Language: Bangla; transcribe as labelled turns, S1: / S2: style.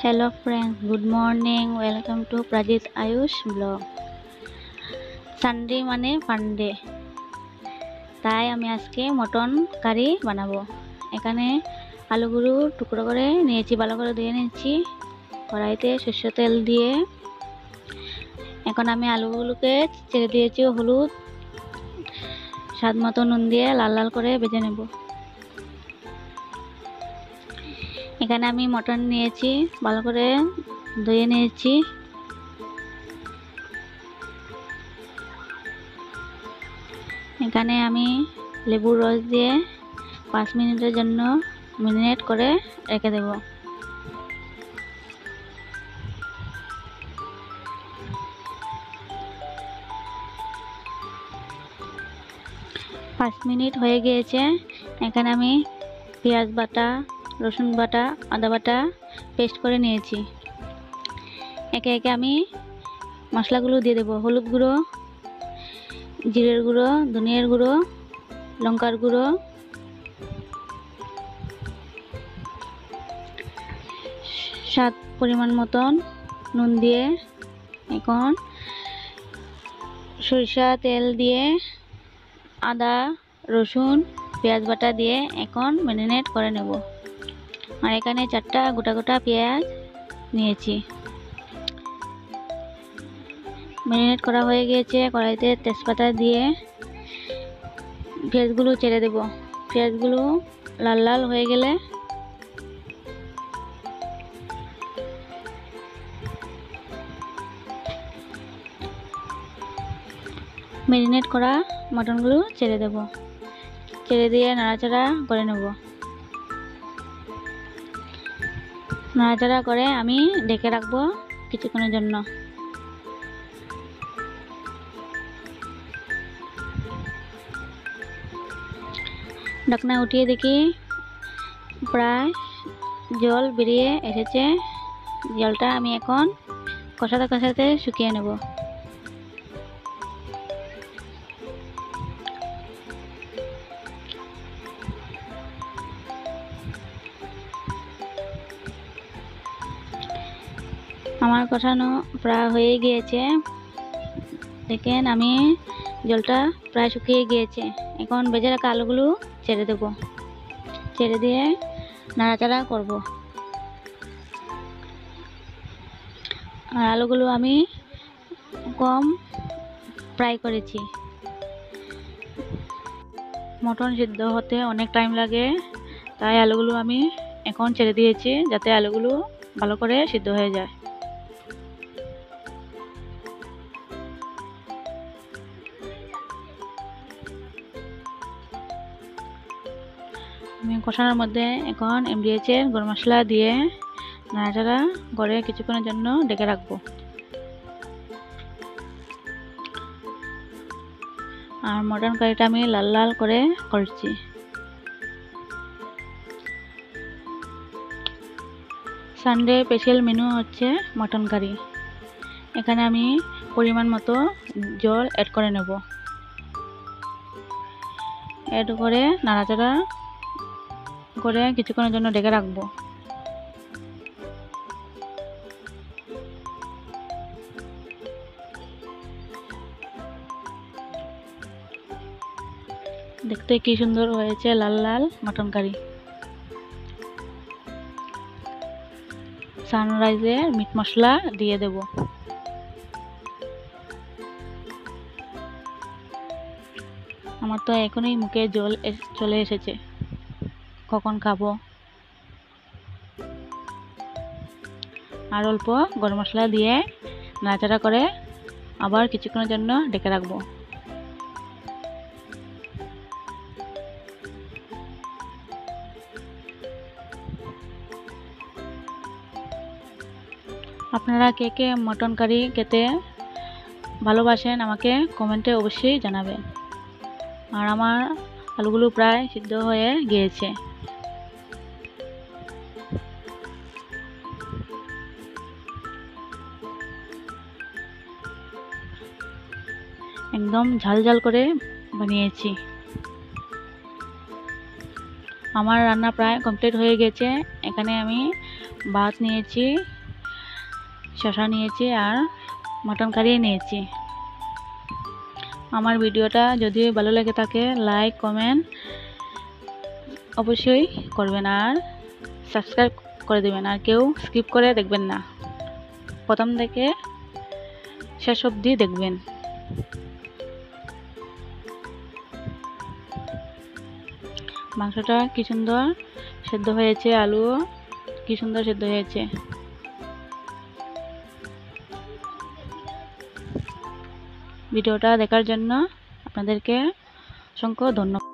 S1: Hello friends, good morning. Welcome to Prajit Ayush blog. Sunday মানে ফান্ডে, তাই আমি আজকে মটন কারি বানাবো। এখানে আলুগুলো টুকরো করে নিয়েছি, ভালো করে ধুয়ে নিয়েছি। কড়াইতে সরষের তেল দিয়ে এখন আমি আলুগুলোকে ছেড়ে দিয়েছি, হলুদ স্বাদ মতো নুন দিয়ে লাল লাল করে ভেজে নেব। এখানে আমি মটন নিয়েছি, ভালো করে ধুয়ে নিয়েছি। এখানে আমি লেবুর রস দিয়ে 5 মিনিটের জন্য ম্যারিনেট করে রেখে দেব। পাঁচ মিনিট হয়ে গিয়েছে। এখানে আমি পেঁয়াজ বাটা, রসুন বাটা, আদা বাটা পেস্ট করে নিয়েছি। একে একে আমি মশলাগুলো দিয়ে দেব। হলুদ গুঁড়ো, জিরের গুঁড়ো, ধনিয়ার গুঁড়ো, লঙ্কার গুঁড়ো, স্বাদ পরিমাণ মতন নুন দিয়ে এখন সরিষা তেল দিয়ে আদা, রসুন, পেঁয়াজ বাটা দিয়ে এখন ম্যারিনেট করে নেব। আর এখানে 4টা গোটা গোটা পেঁয়াজ নিয়েছি। ম্যারিনেট করা হয়ে গিয়েছে। কড়াইতে তেজপাতা দিয়ে পেঁয়াজগুলো ছেড়ে দেব। পেঁয়াজগুলো লাল লাল হয়ে গেলে ম্যারিনেট করা মটনগুলো ছেড়ে দেব। ছেড়ে দিয়ে নাড়াচাড়া করে নেব। নাড়াচাড়া করে আমি ঢেকে রাখবো কিছুক্ষণের জন্য। ঢাকনা উঠিয়ে দেখি প্রায় জল বেরিয়ে এসেছে। জলটা আমি এখন কষাতে কষাতে শুকিয়ে নেব। আমার কষানো প্রায় হয়ে গিয়েছে। দেখেন আমি জলটা প্রায় শুকিয়ে গিয়েছে। এখন ভেজে রাখা আলুগুলো ছেড়ে দেব। ছেড়ে দিয়ে নাড়াচাড়া করব। আর আলুগুলো আমি কম ফ্রাই করেছি। মটন সিদ্ধ হতে অনেক টাইম লাগে, তাই আলুগুলো আমি এখন ছেড়ে দিয়েছি যাতে আলুগুলো ভালো করে সিদ্ধ হয়ে যায়। আমি কষানোর মধ্যে এখন এমডিএচের গরম মশলা দিয়ে নাড়াচাড়া করে কিছুক্ষণের জন্য ঢেকে রাখবো। আর মটন কারিটা আমি লাল লাল করে করছি। সানডে স্পেশাল মেনু হচ্ছে মটন কারি। এখানে আমি পরিমাণ মতো জল অ্যাড করে নেব। অ্যাড করে নাড়াচাড়া করে কিছুক্ষণের জন্য ঢেকে রাখবো। দেখতে কি সুন্দর হয়েছে লাল লাল মটন কারি। সানরাইজের মিট মশলা দিয়ে দেব। আমার তো এখনই মুখে জল চলে এসেছে, কখন খাবো। আর অল্প গরম মশলা দিয়ে নাড়াচাড়া করে আবার কিছুক্ষণের জন্য ঢেকে রাখবো। আপনারা কে কে মটন কারি খেতে ভালোবাসেন আমাকে কমেন্টে অবশ্যই জানাবেন। আর আমার আলুগুলো প্রায় সিদ্ধ হয়ে গিয়েছে। একদম ঝাল ঝাল করে বানিয়েছি। আমার রান্না প্রায় কমপ্লিট হয়ে গেছে। এখানে আমি ভাত নিয়েছি, শসা নিয়েছি আর মটন কারি নিয়েছি। আমার ভিডিওটা যদি ভালো লেগে থাকে লাইক কমেন্ট অবশ্যই করবেন আর সাবস্ক্রাইব করে দেবেন, আর কেউ স্কিপ করে দেখবেন না, প্রথম থেকে শেষ অবধি দেখবেন। মাংসটা কি সুন্দর সেদ্ধ হয়েছে, আলু কি সুন্দর সেদ্ধ হয়েছে। ভিডিওটা দেখার জন্য আপনাদেরকে অসংখ্য ধন্যবাদ।